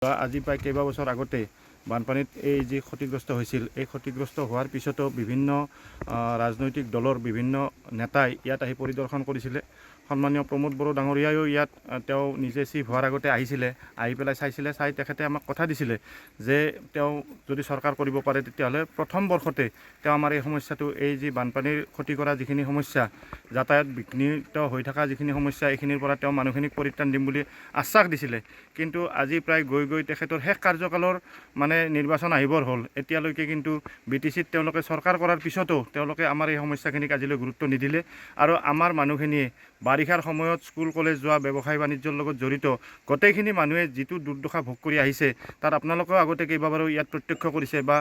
আজি প্ৰায় কেইবাবছৰ আগতে বানপানীত এই যি ক্ষতিগ্ৰস্ত হৈছিল, এই ক্ষতিগ্ৰস্ত হোৱাৰ পিছতো বিভিন্ন ৰাজনৈতিক দলৰ বিভিন্ন নেতাই ইয়াত আহি পৰিদৰ্শন কৰিছিলে। সন্মানীয় প্ৰমোদ বড়ো ডাঙৰীয়ায়ো ইয়াত তেওঁ নিজে চিফ হোৱাৰ আগতে আহিছিলে, আহি পেলাই চাইছিলে, চাই তেখেতে আমাক কথা দিছিলে যে তেওঁ যদি চৰকাৰ কৰিব পাৰে তেতিয়াহ'লে প্ৰথম বৰ্ষতে তেওঁ আমাৰ এই সমস্যাটো, এই যি বানপানীৰ ক্ষতি কৰা যিখিনি সমস্যা, যাতায়াত বিঘ্নিত হৈ থকা যিখিনি সমস্যা, এইখিনিৰ পৰা তেওঁ মানুহখিনিক পৰিত্ৰাণ দিম বুলি আশ্বাস দিছিলে। কিন্তু আজি প্ৰায় গৈ তেখেতৰ শেষ কাৰ্যকালৰ নিৰ্বাচন আহিবৰ হ'ল। এতিয়ালৈকে কিন্তু BTCত তেওঁলোকে চৰকাৰ কৰাৰ পিছতো তেওঁলোকে আমাৰ এই সমস্যাখিনিক আজিলৈ গুৰুত্ব নিদিলে। আৰু আমাৰ মানুহখিনিয়ে বাৰিষাৰ সময়ত স্কুল কলেজ যোৱা, ব্যৱসায় বাণিজ্যৰ লগত জড়িত গোটেইখিনি মানুহে যিটো দুৰ্দশা ভোগ কৰি আহিছে, তাত আপোনালোকেও আগতে কেইবাবাৰো ইয়াত প্ৰত্যক্ষ কৰিছে বা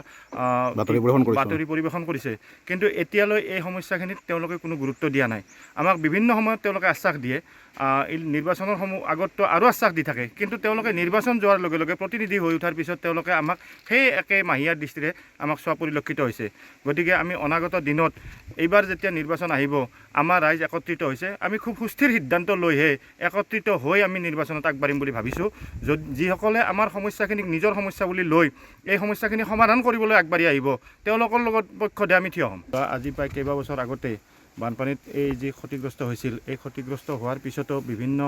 বাতৰি পৰিৱেশন কৰিছে। কিন্তু এতিয়ালৈ এই সমস্যাখিনিত তেওঁলোকে কোনো গুৰুত্ব দিয়া নাই। আমাক বিভিন্ন সময়ত তেওঁলোকে আশ্বাস দিয়ে, এই নিৰ্বাচনৰ আগততো আৰু আশ্বাস দি থাকে, কিন্তু তেওঁলোকে নিৰ্বাচন যোৱাৰ লগে লগে প্ৰতিনিধি হৈ উঠাৰ পিছত তেওঁলোকে আমাক সেই একে মাহিয়াৰ দৃষ্টিৰে আমাক চোৱা পৰিলক্ষিত হৈছে। গতিকে আমি অনাগত দিনত এইবাৰ যেতিয়া নিৰ্বাচন আহিব, আমাৰ ৰাইজ একত্ৰিত হৈছে, আমি খুব সুস্থিৰ সিদ্ধান্ত লৈহে একত্ৰিত হৈ আমি নিৰ্বাচনত আগবাঢ়িম বুলি ভাবিছোঁ। যিসকলে আমাৰ সমস্যাখিনিক নিজৰ সমস্যা বুলি লৈ এই সমস্যাখিনি সমাধান কৰিবলৈ আগবাঢ়ি আহিব, তেওঁলোকৰ লগত পক্ষতে আমি থিয় হ'ম। আজি প্ৰায় কেইবাবছৰ আগতে বানপানীত এই যি ক্ষতিগ্ৰস্ত হৈছিল, এই ক্ষতিগ্ৰস্ত হোৱাৰ পিছতো বিভিন্ন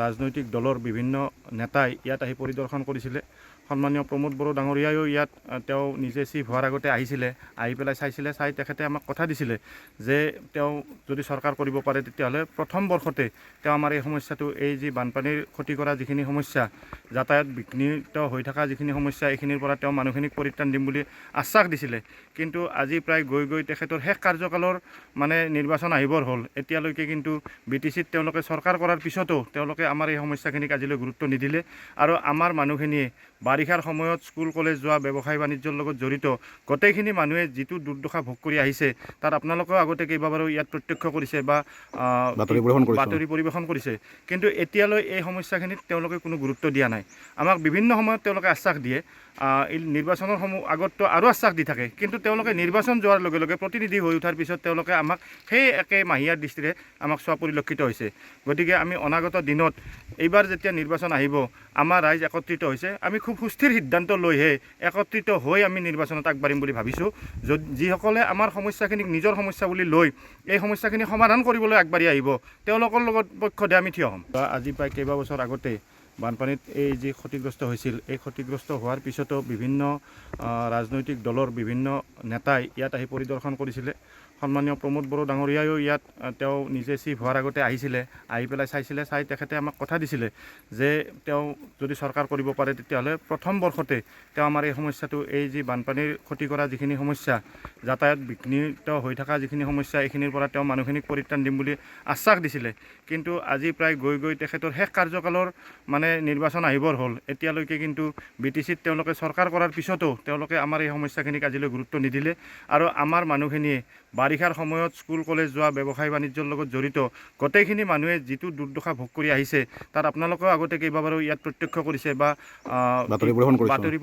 ৰাজনৈতিক দলৰ বিভিন্ন নেতাই ইয়াত আহি পৰিদৰ্শন কৰিছিলে। সন্মানীয় প্ৰমোদ বড়ো ডাঙৰীয়ায়ো ইয়াত তেওঁ নিজে চিফ হোৱাৰ আগতে আহিছিলে, আহি পেলাই চাইছিলে, চাই তেখেতে আমাক কথা দিছিলে যে তেওঁ যদি চৰকাৰ কৰিব পাৰে তেতিয়াহ'লে প্ৰথম বৰ্ষতে তেওঁ আমাৰ এই সমস্যাটো, এই যি বানপানীৰ ক্ষতি কৰা যিখিনি সমস্যা, যাতায়াত বিঘ্নিত হৈ থকা যিখিনি সমস্যা, এইখিনিৰ পৰা তেওঁ মানুহখিনিক পৰিত্ৰাণ দিম বুলি আশ্বাস দিছিলে। কিন্তু আজি প্ৰায় গৈ তেখেতৰ শেষ কাৰ্যকালৰ নিৰ্বাচন আহিবৰ হ'ল। এতিয়ালৈকে কিন্তু BTCত তেওঁলোকে চৰকাৰ কৰাৰ পিছতো তেওঁলোকে আমাৰ এই সমস্যাখিনিক আজিলৈ গুৰুত্ব নিদিলে। আৰু আমাৰ মানুহখিনিয়ে বাৰিষাৰ সময়ত স্কুল কলেজ যোৱা, ব্যৱসায় বাণিজ্যৰ লগত জড়িত গোটেইখিনি মানুহে যিটো দুৰ্দশা ভোগ কৰি আহিছে, তাত আপোনালোকেও আগতে কেইবাবাৰো ইয়াত প্ৰত্যক্ষ কৰিছে বা বাতৰি পৰিৱেশন কৰিছে। কিন্তু এতিয়ালৈ এই সমস্যাখিনিত তেওঁলোকে কোনো গুৰুত্ব দিয়া নাই। আমাক বিভিন্ন সময়ত তেওঁলোকে আশ্বাস দিয়ে, এই নিৰ্বাচনৰ আগততো আৰু আশ্বাস দি থাকে, কিন্তু তেওঁলোকে নিৰ্বাচন যোৱাৰ লগে লগে প্ৰতিনিধি হৈ উঠাৰ পিছত তেওঁলোকে আমাক সেই একে মাহিয়াৰ দৃষ্টিৰে আমাক চোৱা পৰিলক্ষিত হৈছে। গতিকে আমি অনাগত দিনত এইবাৰ যেতিয়া নিৰ্বাচন আহিব, আমাৰ ৰাইজ একত্ৰিত হৈছে, আমি খুব সুস্থিৰ সিদ্ধান্ত লৈহে একত্ৰিত হৈ আমি নিৰ্বাচনত আগবাঢ়িম বুলি ভাবিছোঁ। যিসকলে আমাৰ সমস্যাখিনিক নিজৰ সমস্যা বুলি লৈ এই সমস্যাখিনি সমাধান কৰিবলৈ আগবাঢ়ি আহিব, তেওঁলোকৰ লগত পক্ষতে আমি থিয় হ'ম। আজি প্ৰায় কেইবাবছৰ আগতে বানপানীত এই যি ক্ষতিগ্ৰস্ত হৈছিল, এই ক্ষতিগ্ৰস্ত হোৱাৰ পিছতো বিভিন্ন ৰাজনৈতিক দলৰ বিভিন্ন নেতাই ইয়াত আহি পৰিদৰ্শন কৰিছিলে। সন্মানীয় প্ৰমোদ বড়ো ডাঙৰীয়ায়ো ইয়াত তেওঁ নিজে চিফ হোৱাৰ আগতে আহিছিলে, আহি পেলাই চাইছিলে, চাই তেখেতে আমাক কথা দিছিলে যে তেওঁ যদি চৰকাৰ কৰিব পাৰে তেতিয়াহ'লে প্ৰথম বৰ্ষতে তেওঁ আমাৰ এই সমস্যাটো, এই যি বানপানীৰ ক্ষতি কৰা যিখিনি সমস্যা, যাতায়াত বিঘ্নিত হৈ থকা যিখিনি সমস্যা, এইখিনিৰ পৰা তেওঁ মানুহখিনিক পৰিত্ৰাণ দিম বুলি আশ্বাস দিছিলে। কিন্তু আজি প্ৰায় গৈ তেখেতৰ শেষ কাৰ্যকালৰ নিৰ্বাচন আহিবৰ হ'ল। এতিয়ালৈকে কিন্তু BTCত তেওঁলোকে চৰকাৰ কৰাৰ পিছতো তেওঁলোকে আমাৰ এই সমস্যাখিনিক আজিলৈ গুৰুত্ব নিদিলে। আৰু আমাৰ মানুহখিনিয়ে বাৰিষাৰ সময়ত স্কুল কলেজ যোৱা, ব্যৱসায় বাণিজ্যৰ লগত জড়িত গোটেইখিনি মানুহে যিটো দুৰ্দশা ভোগ কৰি আহিছে, তাত আপোনালোকেও আগতে কেইবাবাৰো ইয়াত প্ৰত্যক্ষ কৰিছে বা বাতৰি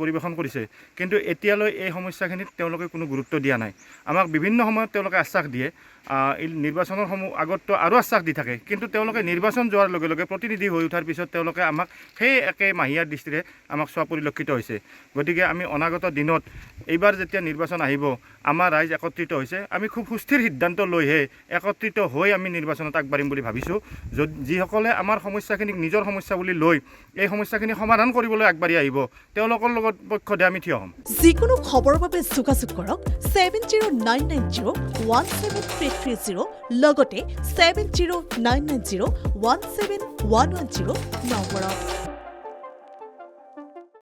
পৰিৱেশন কৰিছে। কিন্তু এতিয়ালৈ এই সমস্যাখিনিত তেওঁলোকে কোনো গুৰুত্ব দিয়া নাই। আমাক বিভিন্ন সময়ত তেওঁলোকে আশ্বাস দিয়ে, এই নিৰ্বাচনৰ আগততো আৰু আশ্বাস দি থাকে, কিন্তু তেওঁলোকে নিৰ্বাচন যোৱাৰ লগে লগে প্ৰতিনিধি হৈ উঠাৰ পিছত তেওঁলোকে আমাক সেই একে মাহিয়াৰ দৃষ্টিৰে আমাক চোৱা পৰিলক্ষিত হৈছে। গতিকে আমি অনাগত দিনত এইবাৰ যেতিয়া নিৰ্বাচন আহিব, আমাৰ ৰাইজ একত্ৰিত হৈছে, আমি খুব সুস্থিৰ সিদ্ধান্ত লৈহে একত্ৰিত হৈ আমি নিৰ্বাচনত আগবাঢ়িম বুলি ভাবিছোঁ। যিসকলে আমাৰ সমস্যাখিনিক নিজৰ সমস্যা বুলি লৈ এই সমস্যাখিনি সমাধান কৰিবলৈ আগবাঢ়ি আহিব, তেওঁলোকৰ লগত পক্ষতে আমি থিয় হ'ম। যিকোনো খবৰৰ বাবে যোগাযোগ কৰক 7099017330 লগতে 7099017110 নম্বৰত।